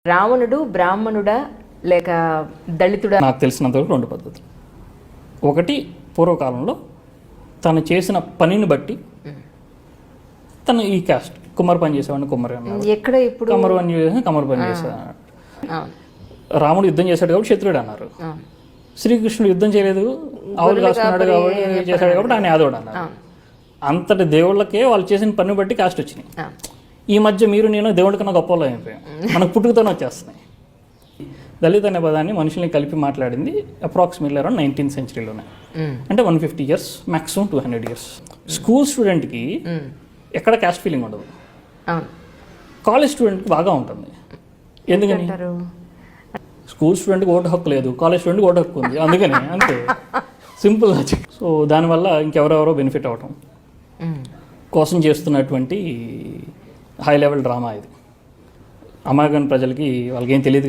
రావణుడు బ్రాహ్మణుడా లేక దళితుడా? నాకు తెలిసినంతవరకు రెండు పద్ధతులు. ఒకటి, పూర్వకాలంలో తను చేసిన పనిని బట్టి తను ఈ కాస్ట్ కుమ్మరి పని చేసేవాడిని కుమ్మరి అన్నాడు, ఎక్కడ ఇప్పుడు కమ్మరి పని చేసి కమ్మరి పని చేసేవాడు. అవును, రాముడు యుద్ధం చేశాడు కాబట్టి శత్రుడు అన్నారు. అవును, శ్రీకృష్ణుడు యుద్ధం చేయలేదు, ఆవులు కాసుకున్నాడు కాబట్టి చేశాడు కాబట్టి ఆయన యాదవుడు అన్నారు. అంతటి దేవుళ్ళకే వాళ్ళు చేసిన పని బట్టి కాస్ట్ వచ్చినాయి. అవును. ఈ మధ్య మీరు నేను దేవుడి కన్నా గొప్ప వాళ్ళు అయిపోయాం, మనకు పుట్టుకతోనే వచ్చేస్తున్నాయి. దళిత్ అనే పదాన్ని మనుషుల్ని కలిపి మాట్లాడింది అప్రాక్సిమేట్లీ అరౌండ్ 19th centuryలోనే, అంటే 150 years, మ్యాక్సిమం 200 years. స్కూల్ స్టూడెంట్కి ఎక్కడ క్యాస్ట్ ఫీలింగ్ ఉండదు, అవును. కాలేజ్ స్టూడెంట్కి బాగా ఉంటుంది. ఎందుకని? స్కూల్ స్టూడెంట్కి ఓటు హక్కు లేదు, కాలేజ్ స్టూడెంట్కి ఓటు హక్కు ఉంది, అందుకని అంతే సింపుల్. సో దానివల్ల ఇంకెవరెవరో బెనిఫిట్ అవ్వటం కోసం చేస్తున్నటువంటి హై లెవెల్ డ్రామా ఇది. అమాయకమైన ప్రజలకి వాళ్ళకి ఏం తెలియదు.